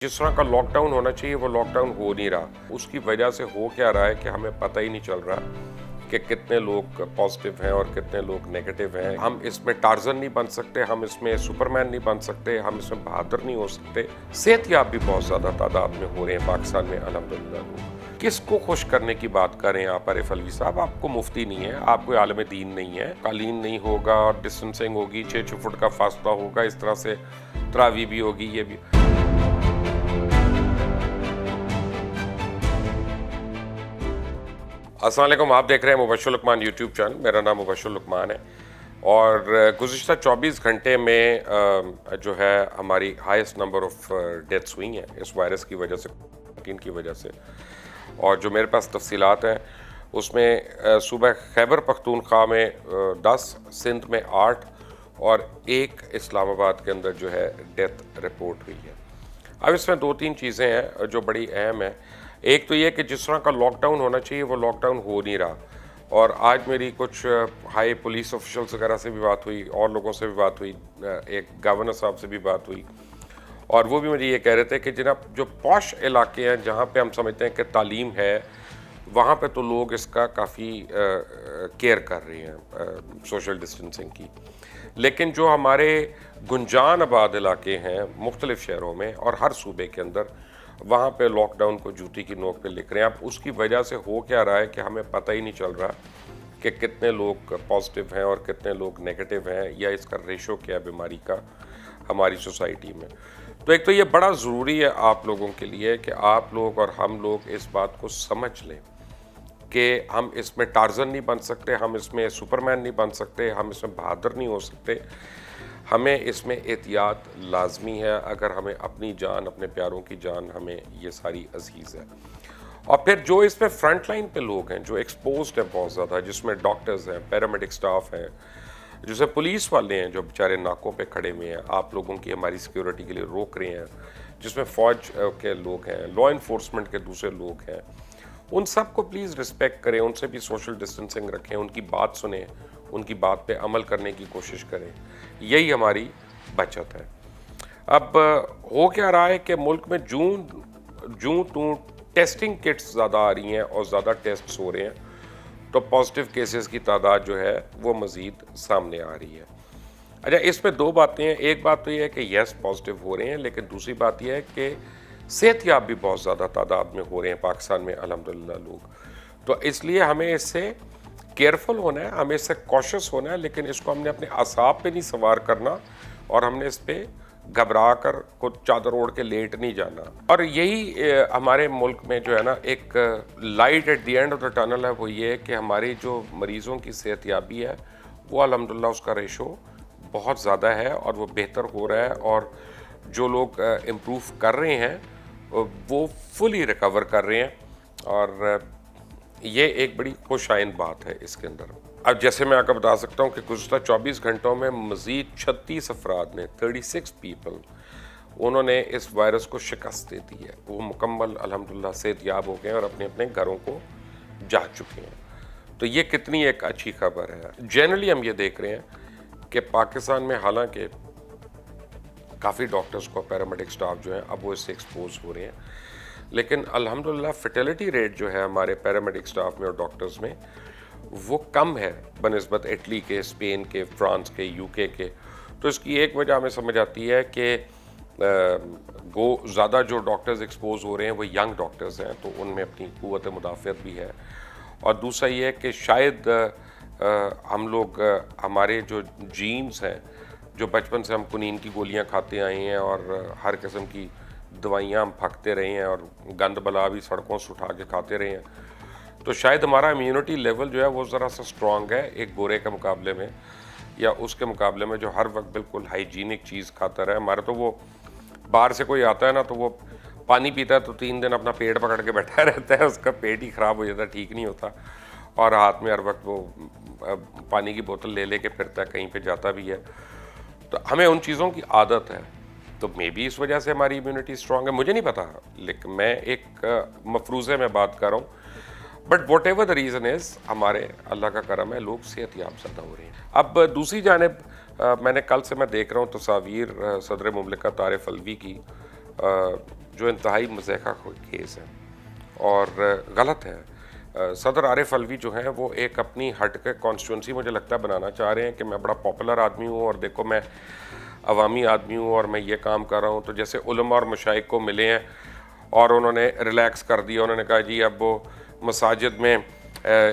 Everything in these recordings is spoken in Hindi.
जिस तरह का लॉकडाउन होना चाहिए वो लॉकडाउन हो नहीं रहा। उसकी वजह से हो क्या रहा है कि हमें पता ही नहीं चल रहा कि कितने लोग पॉजिटिव हैं और कितने लोग नेगेटिव हैं। हम इसमें टार्जन नहीं बन सकते, हम इसमें सुपरमैन नहीं बन सकते, हम इसमें बहादुर नहीं हो सकते। सेहतयाब भी बहुत ज़्यादा तादाद में हो रहे हैं पाकिस्तान में अल्हम्दुलिल्लाह लोग। किसको खुश करने की बात करें आप आरिफ अलवी साहब? आपको मुफ्ती नहीं है, आप कोई आलम दीन नहीं है। कालीन नहीं होगा और डिस्टेंसिंग होगी, 6 फुट का फासला होगा, इस तरह से तरावी भी होगी, ये भी। अस्सलाम वालेकुम, आप देख रहे हैं मुबश्शिर लुकमान यूट्यूब चैनल। मेरा नाम मुबश्शिर लुकमान है और गुज़िश्ता 24 घंटे में जो है हमारी हाईएस्ट नंबर ऑफ डेथ्स हुई हैं इस वायरस की वजह से, कोविड की वजह से। और जो मेरे पास तफसीलात हैं उसमें सुबह खैबर पख्तूनख्वा में 10, सिंध में 8 और 1 इस्लामाबाद के अंदर जो है डेथ रिपोर्ट हुई है। अब इसमें 2-3 चीज़ें हैं जो बड़ी अहम हैं। एक तो ये कि जिस तरह का लॉकडाउन होना चाहिए वो लॉकडाउन हो नहीं रहा। और आज मेरी कुछ हाई पुलिस ऑफिशियल्स वगैरह से भी बात हुई और लोगों से भी बात हुई, एक गवर्नर साहब से भी बात हुई और वो भी मुझे ये कह रहे थे कि जनाब जो पॉश इलाके हैं जहाँ पे हम समझते हैं कि तालीम है, वहाँ पे तो लोग इसका काफ़ी केयर कर रहे हैं सोशल डिस्टेंसिंग की। लेकिन जो हमारे गुंजान आबाद इलाके हैं मुख्तलिफ़ शहरों में और हर सूबे के अंदर, वहाँ पे लॉकडाउन को जूती की नोक पे लिख रहे हैं। अब उसकी वजह से हो क्या रहा है कि हमें पता ही नहीं चल रहा कि कितने लोग पॉजिटिव हैं और कितने लोग नेगेटिव हैं, या इसका रेशो क्या है बीमारी का हमारी सोसाइटी में। तो एक तो ये बड़ा ज़रूरी है आप लोगों के लिए कि आप लोग और हम लोग इस बात को समझ लें कि हम इसमें टार्जन नहीं बन सकते, हम इसमें सुपरमैन नहीं बन सकते, हम इसमें बहादुर नहीं हो सकते। हमें इसमें एहतियात लाजमी है अगर हमें अपनी जान, अपने प्यारों की जान, हमें ये सारी अजीज़ है। और फिर जो इसमें फ्रंट लाइन पे लोग हैं जो एक्सपोज्ड हैं बहुत ज़्यादा, जिसमें डॉक्टर्स हैं, पैरामेडिक स्टाफ हैं, जैसे पुलिस वाले हैं जो बेचारे नाकों पे खड़े हुए हैं, आप लोगों की हमारी सिक्योरिटी के लिए रोक रहे हैं, जिसमें फ़ौज के लोग हैं, लॉ इन्फोर्समेंट के दूसरे लोग हैं, उन सब को प्लीज़ रिस्पेक्ट करें, उनसे भी सोशल डिस्टेंसिंग रखें, उनकी बात सुनें, उनकी बात पे अमल करने की कोशिश करें। यही हमारी बचत है। अब हो क्या रहा है कि मुल्क में जूं तू टेस्टिंग किट्स ज़्यादा आ रही हैं और ज़्यादा टेस्ट्स हो रहे हैं, तो पॉजिटिव केसेस की तादाद जो है वो मज़ीद सामने आ रही है। अच्छा, इसमें 2 बातें हैं। एक बात तो ये है कि यस पॉजिटिव हो रहे हैं, लेकिन दूसरी बात यह है कि सेहतयाब भी बहुत ज़्यादा तादाद में हो रहे हैं पाकिस्तान में अल्हम्दुलिल्लाह लोग। तो इसलिए हमें इससे केयरफुल होना है, हमें इससे कॉशियस होना है, लेकिन इसको हमने अपने असाब पे नहीं सवार करना और हमने इस पे घबरा कर को चादर ओढ़ के लेट नहीं जाना। और यही हमारे मुल्क में जो है ना एक light at the end of the tunnel है, वो ये है कि हमारी जो मरीज़ों की सेहतयाबी है वो अल्हम्दुलिल्लाह उसका रेशो बहुत ज़्यादा है और वो बेहतर हो रहा है। और जो लोग इम्प्रूव कर रहे हैं वो फुली रिकवर कर रहे हैं और ये एक बड़ी खुशाइन बात है इसके अंदर। अब जैसे मैं आपको बता सकता हूँ कि गुज़िश्ता 24 घंटों में मज़ीद 36 अफराद ने 36 पीपल उन्होंने इस वायरस को शिकस्त दे दी है। वो मुकम्मल अल्हम्दुलिल्लाह सेहतयाब हो गए और अपने अपने घरों को जा चुके हैं। तो ये कितनी एक अच्छी खबर है। जनरली हम ये देख रहे हैं कि पाकिस्तान में हालांकि काफ़ी डॉक्टर्स को, पैरामेडिक स्टाफ जो है अब वो इससे एक्सपोज हो रहे हैं, लेकिन अल्हम्दुलिल्लाह फर्टिलिटी रेट जो है हमारे पैरामेडिक स्टाफ में और डॉक्टर्स में वो कम है बनिस्बत इटली के, स्पेन के, फ्रांस के, यूके के। तो इसकी एक वजह हमें समझ आती है कि वो ज़्यादा जो डॉक्टर्स एक्सपोज हो रहे हैं वो यंग डॉक्टर्स हैं, तो उनमें अपनी क़ुव्वत मुदाफ़ियत भी है। और दूसरा ये है कि शायद हम लोग हमारे जो जीन्स हैं, जो बचपन से हम कुनीन की गोलियां खाते आए हैं और हर किस्म की दवाइयाँ हम फकते रहे हैं और गंद बला भी सड़कों से उठा के खाते रहे हैं, तो शायद हमारा इम्यूनिटी लेवल जो है वो ज़रा सा स्ट्रॉन्ग है एक गोरे के मुकाबले में, या उसके मुकाबले में जो हर वक्त बिल्कुल हाइजीनिक चीज़ खाता रहे। हमारा तो वो बाहर से कोई आता है ना तो वो पानी पीता है तो 3 दिन अपना पेट पकड़ के बैठा रहता है, उसका पेट ही ख़राब हो जाता है, ठीक नहीं होता, और हाथ में हर वक्त वो पानी की बोतल ले लेके फिरता है, कहीं पे जाता भी है। तो हमें उन चीज़ों की आदत है, तो मे बी इस वजह से हमारी इम्यूनिटी स्ट्रॉन्ग है, मुझे नहीं पता, लेकिन मैं एक मफरूज़े में बात कर रहा हूँ। But what ever the reason is, हमारे अल्लाह का करम है, लोग सेहतयाब ज़्यादा हो रहे हैं। अब दूसरी जानिब मैंने कल से मैं देख रहा हूँ तस्वीर सदर मुमलिकत आरिफ अलवी की, जो इंतहाई मज़ाक़ा केस है और गलत है। सदर आरिफ अलवी जो हैं वो एक अपनी हट के कॉन्स्टिट्यूंसी मुझे लगता है बनाना चाह रहे हैं कि मैं बड़ा पॉपुलर आदमी हूँ और देखो मैं अवामी आदमी हूँ और मैं ये काम कर रहा हूँ। तो जैसे उलमा और मशाइख को मिले हैं और उन्होंने रिलैक्स कर दिया, उन्होंने कहा जी अब वो मसाजिद में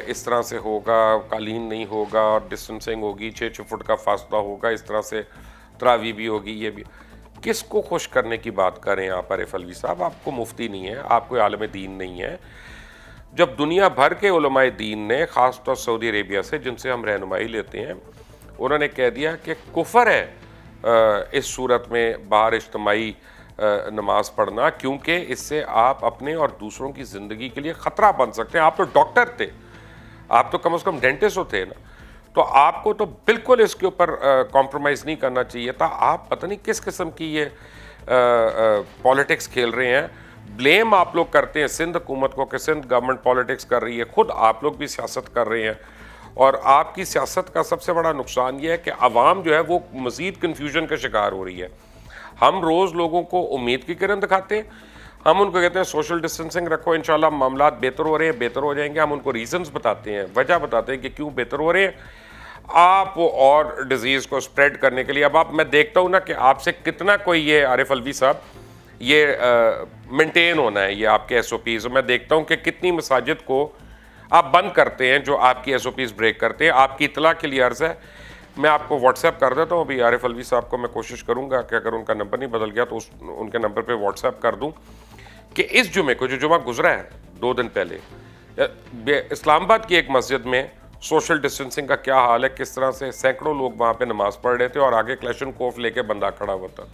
इस तरह से होगा, कालीन नहीं होगा और डिस्टेंसिंग होगी, 6-6 फुट का फासला होगा, इस तरह से तरावी भी होगी। ये भी किसको खुश करने की बात कर रहे हैं आप आरिफ अलवी साहब? आपको मुफ्ती नहीं है, आप कोई आलम दीन नहीं है। जब दुनिया भर के उलमाए दीन ने, ख़ास तौर सऊदी अरेबिया से जिनसे हम रहनुमाई लेते हैं, उन्होंने कह दिया कि कुफर है इस सूरत में बाहर इज्तिमाई नमाज पढ़ना, क्योंकि इससे आप अपने और दूसरों की ज़िंदगी के लिए ख़तरा बन सकते हैं। आप तो डॉक्टर थे, आप तो कम से कम डेंटिस्ट थे ना, तो आपको तो बिल्कुल इसके ऊपर कॉम्प्रोमाइज़ नहीं करना चाहिए था। आप पता नहीं किस किस्म की ये पॉलिटिक्स खेल रहे हैं। ब्लेम आप लोग करते हैं सिंध हुकूमत को कि सिंध गवर्नमेंट पॉलिटिक्स कर रही है, खुद आप लोग भी सियासत कर रहे हैं और आपकी सियासत का सबसे बड़ा नुकसान ये है कि आवाम जो है वो मज़ीद कन्फ्यूजन का शिकार हो रही है। हम रोज़ लोगों को उम्मीद की किरण दिखाते हैं, हम उनको कहते हैं सोशल डिस्टेंसिंग रखो, इंशाल्लाह मामला बेहतर हो रहे हैं, बेहतर हो जाएंगे। हम उनको रीजंस बताते हैं, वजह बताते हैं कि क्यों बेहतर हो रहे हैं। आप वो और डिजीज़ को स्प्रेड करने के लिए, अब आप मैं देखता हूँ ना कि आपसे कितना कोई ये आरिफ अलवी साहब ये मेंटेन होना है, ये आपके SOPs। मैं देखता हूँ कि कितनी मसाजिद को आप बंद करते हैं जो आपकी SOPs ब्रेक करते हैं। आपकी इतला के लिए अर्ज़ है, मैं आपको व्हाट्सएप कर देता हूँ अभी आरिफ अलवी साहब को। मैं कोशिश करूँगा कि अगर उनका नंबर नहीं बदल गया तो उनके नंबर पे व्हाट्सएप कर दूँ कि इस जुमे को, जो जुमा गुजरा है 2 दिन पहले, इस्लामाबाद की एक मस्जिद में सोशल डिस्टेंसिंग का क्या हाल है, किस तरह से सैकड़ों लोग वहाँ पे नमाज़ पढ़ रहे थे और आगे क्लैशनकोफ लेके बंदा खड़ा हुआ था।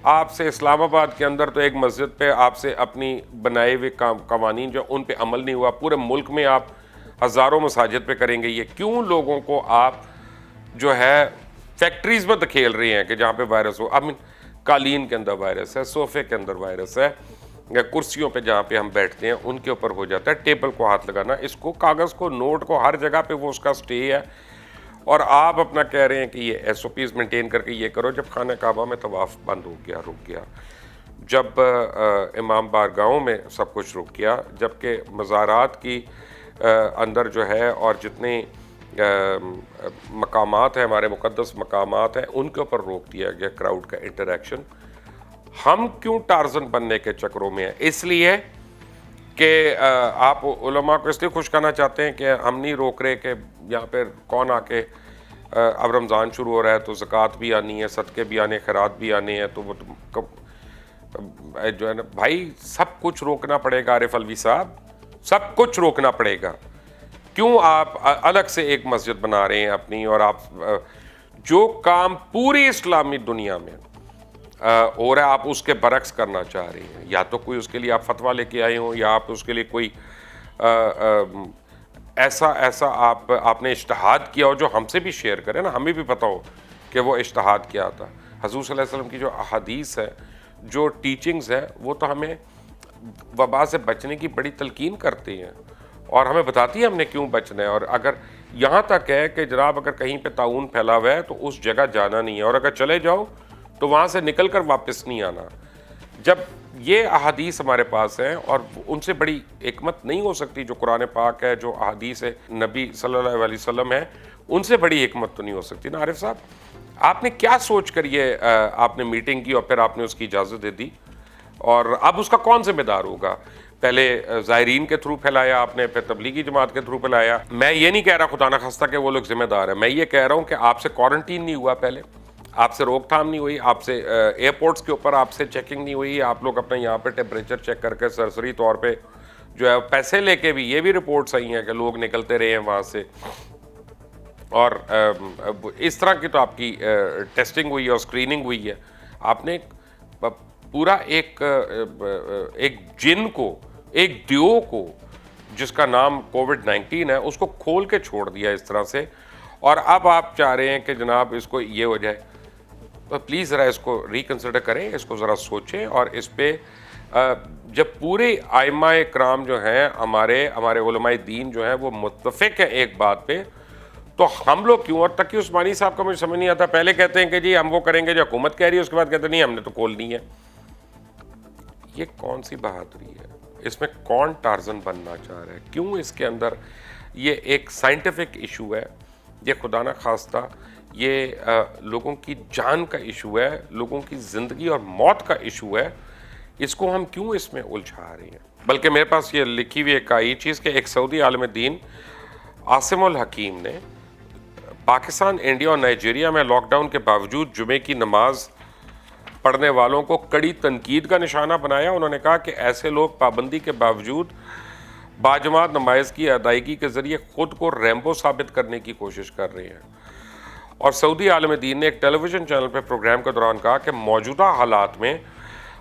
आपसे इस्लामाबाद के अंदर तो एक मस्जिद पे आपसे अपनी बनाए हुए कवानीन जो उन पे अमल नहीं हुआ, पूरे मुल्क में आप हज़ारों मसाजिद पे करेंगे। ये क्यों लोगों को आप जो है फैक्ट्रीज़ में धकेल रहे हैं कि जहाँ पे वायरस हो? अब कालीन के अंदर वायरस है, सोफ़े के अंदर वायरस है, या कुर्सियों पे जहाँ पे हम बैठते हैं उनके ऊपर हो जाता है, टेबल को हाथ लगाना, इसको कागज़ को, नोट को, हर जगह पे वो उसका स्टे है। और आप अपना कह रहे हैं कि ये SOPs मेंटेन करके ये करो। जब खाना काबा में तवाफ़ बंद हो गया, रुक गया, जब इमाम बारगाहों में सब कुछ रुक गया, जबकि मज़ारात की अंदर जो है और जितने मकामात हैं, हमारे मुक़द्दस मकामात हैं, उनके ऊपर रोक दिया गया क्राउड का इंटरेक्शन। हम क्यों टार्ज़न बनने के चक्करों में हैं? इसलिए कि आप उलमा को इसलिए खुश करना चाहते हैं कि हम नहीं रोक रहे कि यहाँ पे कौन आके अब रमज़ान शुरू हो रहा है तो ज़कात भी आनी है, सदक़े भी आने, खैरात भी आने हैं, तो वो जो है ना भाई, सब कुछ रोकना पड़ेगा आरिफ अलवी साहब, सब कुछ रोकना पड़ेगा। क्यों आप अलग से एक मस्जिद बना रहे हैं अपनी, और आप जो काम पूरी इस्लामी दुनिया में हो रहा है आप उसके बरक्स करना चाह रही हैं? या तो कोई उसके लिए आप फतवा लेके आए हो, या आप उसके लिए कोई ऐसा आपने इज्तिहाद किया हो जो हमसे भी शेयर करें ना, हमें भी पता हो कि वो इज्तिहाद क्या था। हुज़ूर सल्लल्लाहु अलैहि वसल्लम की जो अहादीस है, जो टीचिंग्स है, वो तो हमें वबा से बचने की बड़ी तलकीन करती हैं और हमें बताती है हमने क्यों बचना है। और अगर यहाँ तक है कि जनाब अगर कहीं पे ताउन फैला हुआ है तो उस जगह जाना नहीं है, और अगर चले जाओ तो वहाँ से निकल कर वापस नहीं आना। जब ये अहादीस हमारे पास हैं, और उनसे बड़ी हिकमत नहीं हो सकती जो कुरान पाक है, जो अहादीस है नबी सल्लल्लाहु अलैहि वसल्लम है, उनसे बड़ी हिकमत तो नहीं हो सकती ना। आरिफ साहब, आपने क्या सोच कर ये आपने मीटिंग की और फिर आपने उसकी इजाज़त दे दी, और अब उसका कौन जिम्मेदार होगा? पहले ज़ायरीन के थ्रू फैलाया आपने, फिर तबलीगी जमात के थ्रू फैलाया। मैं ये नहीं कह रहा खुदा न खास्ता कि वो लोग जिम्मेदार हैं, मैं ये कह रहा हूँ कि आपसे क्वारंटीन नहीं हुआ, पहले आपसे रोकथाम नहीं हुई, आपसे एयरपोर्ट्स के ऊपर आपसे चेकिंग नहीं हुई, आप लोग अपने यहाँ पे टेम्परेचर चेक करके सरसरी तौर पे जो है पैसे लेके भी, ये भी रिपोर्ट्स आई हैं कि लोग निकलते रहे हैं वहाँ से, और इस तरह की तो आपकी टेस्टिंग हुई है और स्क्रीनिंग हुई है। आपने पूरा एक जिन को, एक ड्यो को जिसका नाम कोविड-19 है, उसको खोल के छोड़ दिया इस तरह से, और अब आप चाह रहे हैं कि जनाब इसको ये हो जाए। तो प्लीज़ ज़रा इसको रिकन्सिडर करें, इसको ज़रा सोचें, और इस पे जब पूरे आइमा इकराम जो हैं, हमारे उलमाए दीन जो हैं वो मुत्तफ़िक़ हैं एक बात पे, तो हम लोग क्यों? और तकी उस्मानी साहब का मुझे समझ नहीं आता, पहले कहते हैं कि जी हम वो करेंगे जो हुकूमत कह रही है, उसके बाद कहते हैं नहीं हमने तो खोलनी है। ये कौन सी बहादुरी है? इसमें कौन टार्जन बनना चाह रहा है? क्यों इसके अंदर ये एक साइंटिफिक इशू है, ये खुदा न खास्ता ये लोगों की जान का इशू है, लोगों की ज़िंदगी और मौत का इशू है, इसको हम क्यों इसमें उलझा रहे हैं? बल्कि मेरे पास ये लिखी हुई एक आई चीज़ कि एक सऊदी आलिम दीन आसिम उल हकीम ने पाकिस्तान, इंडिया और नाइजीरिया में लॉकडाउन के बावजूद जुमे की नमाज पढ़ने वालों को कड़ी तनकीद का निशाना बनाया। उन्होंने कहा कि ऐसे लोग पाबंदी के बावजूद बाजमात नमाज की अदायगी के ज़रिए ख़ुद को रैम्बो साबित करने की कोशिश कर रहे हैं। और सऊदी आलिम दीन ने एक टेलीविज़न चैनल पर प्रोग्राम के दौरान कहा कि मौजूदा हालात में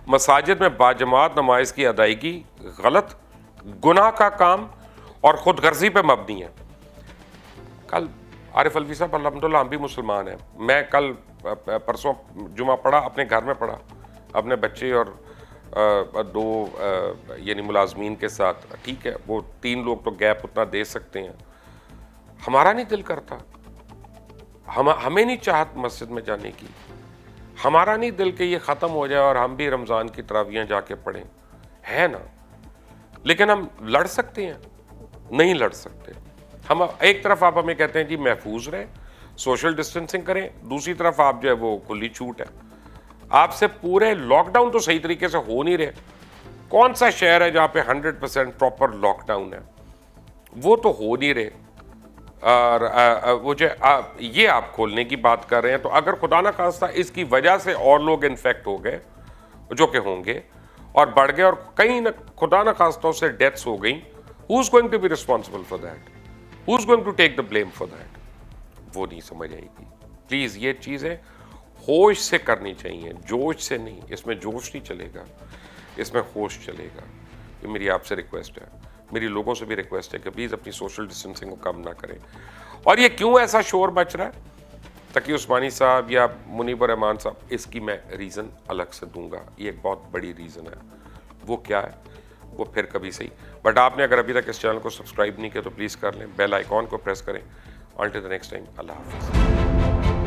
मसाजिद में बाजमात नमाज की अदायगी गलत, गुनाह का काम और ख़ुद गर्जी पर मबनी है। कल आरिफ अलवी साहब अल्हम्दुलिल्लाह हम भी मुसलमान हैं, मैं कल परसों जुमा पढ़ा, अपने घर में पढ़ा, अपने बच्चे और दो यानी मुलाजमीन के साथ। ठीक है, वो 3 लोग तो गैप उतना दे सकते हैं, हमारा नहीं दिल करता, हमें नहीं चाहत मस्जिद में जाने की, हमारा नहीं दिल कि ये ख़त्म हो जाए और हम भी रमज़ान की तरावियाँ जाके पढ़ें, है ना? लेकिन हम लड़ सकते हैं? नहीं लड़ सकते। हम एक तरफ आप हमें कहते हैं जी महफूज रहें, सोशल डिस्टेंसिंग करें, दूसरी तरफ आप जो है वो खुली छूट है। आपसे पूरे लॉकडाउन तो सही तरीके से हो नहीं रहे। कौन सा शहर है जहाँ पे 100% प्रॉपर लॉकडाउन है? वो तो हो नहीं रहे। और वो जो ये आप खोलने की बात कर रहे हैं, तो अगर खुदा ना खास्ता इसकी वजह से और लोग इन्फेक्ट हो गए, जो कि होंगे और बढ़ गए, और कहीं ना खुदा ना खास्ता उससे डेथ्स हो गई, who is going to be responsible for that? Who is going to take the blame for that? वो नहीं समझ आएगी। प्लीज़ ये चीज़ें होश से करनी चाहिए, जोश से नहीं। इसमें जोश नहीं चलेगा, इसमें होश चलेगा। ये मेरी आपसे रिक्वेस्ट है, मेरी लोगों से भी रिक्वेस्ट है कि प्लीज़ अपनी सोशल डिस्टेंसिंग को कम ना करें। और ये क्यों ऐसा शोर मच रहा है, तकी उस्मानी साहब या मुनीब रहमान साहब, इसकी मैं रीज़न अलग से दूंगा। ये एक बहुत बड़ी रीज़न है, वो क्या है वो फिर कभी सही। बट आपने अगर अभी तक इस चैनल को सब्सक्राइब नहीं किया तो प्लीज़ कर लें, बेल आइकॉन को प्रेस करें। Until the next time, Allah Hafiz.